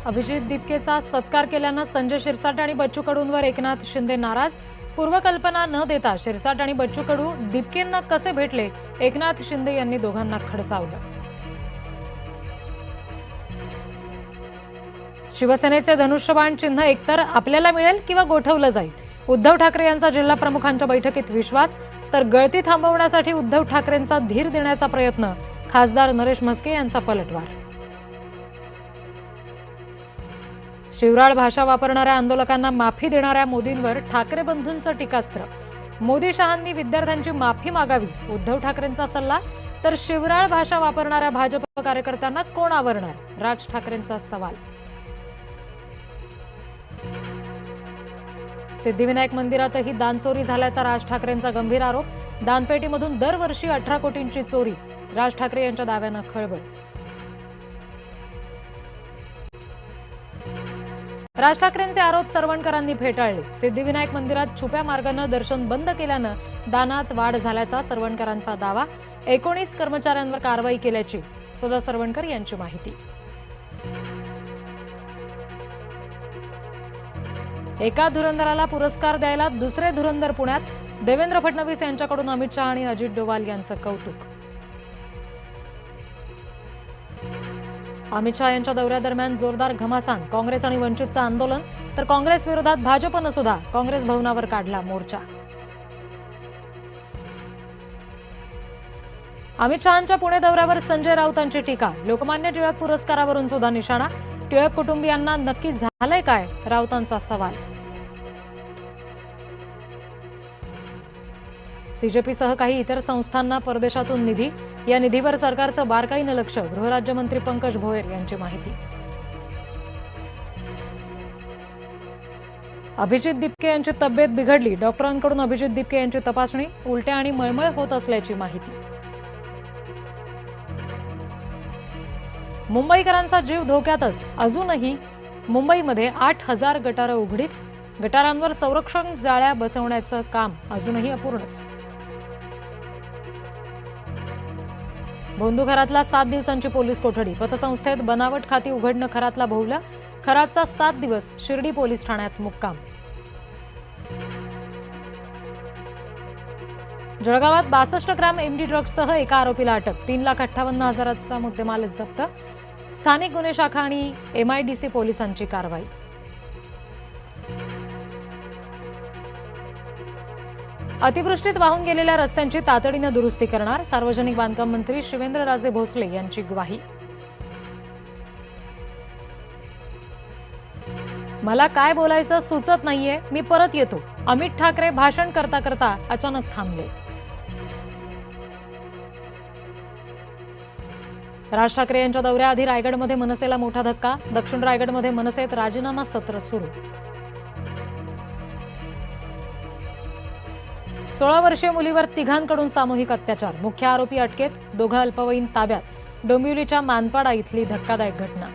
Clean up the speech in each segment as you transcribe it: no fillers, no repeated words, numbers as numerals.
अभिजित दिपकेचा सत्कार केल्यानं संजय शिरसाट आणि बच्चू कडूंवर एकनाथ शिंदे नाराज। पूर्वकल्पना न देता शिरसाट आणि बच्चू कडू दिपकेंना कसे भेटले, एकनाथ शिंदे यांनी दोघांना खडसावलं। शिवसेनेचे धनुष्यबाण चिन्ह एकतर आपल्याला मिळेल किंवा गोठवलं जाईल। उद्धव ठाकरे यांचा जिल्हा प्रमुखांच्या बैठकीत विश्वास, तर गळती थांबवण्यासाठी उद्धव ठाकरेंचा धीर देण्याचा प्रयत्न। खासदार नरेश म्हस्के यांचा पलटवार। शिवराळ भाषा वापरणाऱ्या आंदोलकांना माफी देणाऱ्या मोदींवर ठाकरे बंधूंचं टीकास्त्र। मोदी शहांनी विद्यार्थ्यांची माफी मागावी, उद्धव ठाकरेंचा सल्ला, तर शिवराळ भाषा वापरणाऱ्या भाजप कार्यकर्त्यांना कोण आवरणार, राज ठाकरेंचा सवाल। सिद्धिविनायक मंदिरातही दानचोरी झाल्याचा राज ठाकरेंचा गंभीर आरोप। दानपेटीमधून दरवर्षी 18 कोटींची चोरी, राज ठाकरे यांच्या दाव्यानं खळबळ। राज ठाकरेंचे आरोप सरवणकरांनी फेटाळले। सिद्धिविनायक मंदिरात छुप्या मार्गानं दर्शन बंद केल्यानं दानात वाढ झाल्याचा सरवणकरांचा दावा। 19 कर्मचाऱ्यांवर कारवाई केल्याची सदा सरवणकर यांची माहिती। एका धुरंधराला पुरस्कार द्यायला दुसरे धुरंधर पुण्यात। देवेंद्र फडणवीस यांच्याकडून अमित शहा आणि अजित डोवाल यांचं कौतुक। अमित शहा यांच्या दौऱ्यादरम्यान जोरदार घमासान। काँग्रेस आणि वंचितचं आंदोलन, तर काँग्रेस विरोधात भाजपनं सुद्धा काँग्रेस भवनावर काढला मोर्चा। अमित शहांच्या पुणे दौऱ्यावर संजय राऊतांची टीका। लोकमान्य टिळक पुरस्कारावरून सुद्धा निशाणा। टिळक कुटुंबियांना नक्की झालंय काय, राऊतांचा सवाल। सीजेपीसह काही इतर संस्थांना परदेशातून निधी, या निधीवर सरकारचं बारकाईनं लक्ष। गृहराज्यमंत्री पंकज भोयर यांची माहिती। अभिजित दिपके यांची तब्येत बिघडली। डॉक्टरांकडून अभिजित दिपके यांची तपासणी, उलट्या आणि मळमळ होत असल्याची माहिती। मुंबईकरांचा जीव धोक्यातच, अजूनही मुंबईमध्ये 8000 गटारं उघडीच। गटारांवर संरक्षण जाळ्या बसवण्याचं काम अजूनही अपूर्णच। भोंदू घरातला 7 दिवसांची पोलीस कोठडी। पतसंस्थेत बनावट खाती उघडणं खरातला भोवला। खरातचा 7 दिवस शिर्डी पोलीस ठाण्यात मुक्काम। जळगावात 62 ग्रॅम एमडी ड्रग्जसह एका आरोपीला अटक। 3,58,000चा मुद्देमाल जप्त। स्थानिक गुन्हे शाखा आणि MIDC पोलिसांची कारवाई। अतिवृष्टीत वाहून गेलेल्या रस्त्यांची तातडीनं दुरुस्ती करणार। सार्वजनिक बांधकाम मंत्री शिवेंद्रराजे भोसले यांची ग्वाही। मला काय बोलायचं सुचत नाहीये, मी परत येतो। अमित ठाकरे भाषण करता करता अचानक थांबले। राज ठाकरे यांच्या दौऱ्याआधी रायगडमध्ये मनसेला मोठा धक्का। दक्षिण रायगडमध्ये मनसेत राजीनामा सत्र सुरू। 16 वर्षीय मुलीवर तिघांकडून सामूहिक अत्याचार। मुख्य आरोपी अटकेत, दोघं अल्पवयीन ताब्यात। डोंबिवलीच्या मानपाडा इथली धक्कादायक घटना।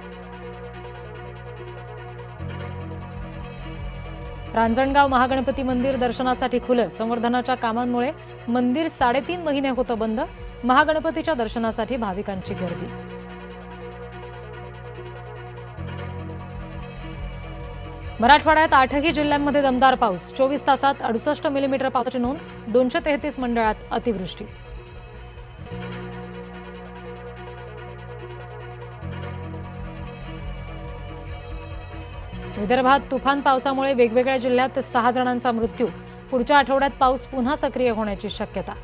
रांजणगाव महागणपती मंदिर दर्शनासाठी खुलं। संवर्धनाच्या कामांमुळे मंदिर 3.5 महिने होतं बंद। महागणपतीच्या दर्शनासाठी भाविकांची गर्दी। मराठवाड्यात 8ही जिल्ह्यांमध्ये दमदार पाऊस। 24 तासात 68 मिलीमीटर पावसाची नोंद। 233 मंडळात अतिवृष्टी। विदर्भात तुफान पावसामुळे वेगवेगळ्या जिल्ह्यात 6 जणांचा मृत्यू। पुढच्या आठवड्यात पाऊस पुन्हा सक्रिय होण्याची शक्यता।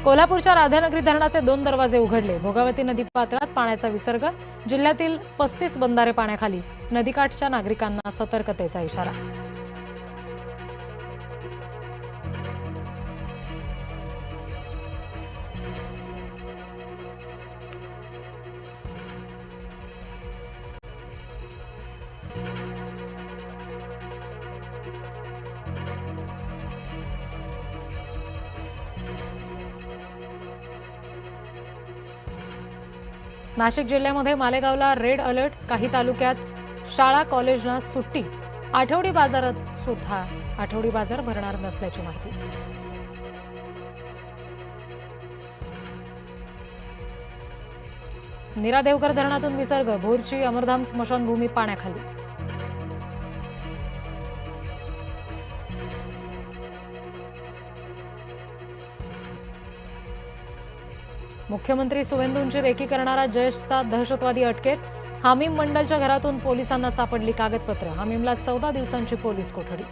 कोल्हापूरच्या राधानगरी धरणाचे 2 दरवाजे उघडले। भोगावती नदीपात्रात पाण्याचा विसर्ग। जिल्ह्यातील 35 बंधारे पाण्याखाली। नदीकाठच्या नागरिकांना सतर्कतेचा इशारा। नाशिक जिल्ह्यामध्ये मालेगावला रेड अलर्ट। काही तालुक्यात शाळा कॉलेजला सुट्टी। आठवडी बाजारात सुद्धा आठवडी बाजार भरणार नसल्याची माहिती। नीरा देवकर धरणातून विसर्ग, भोरची अमरधाम स्मशानभूमी पाण्याखाली. मुख्यमंत्री सुवेंदूंची रेकी करणारा जयशचा दहशतवादी अटकेत. हामीम मंडलच्या घरातून पोलिसांना सापडली कागदपत्र. हामीमला 14 दिवसांची पोलीस कोठडी.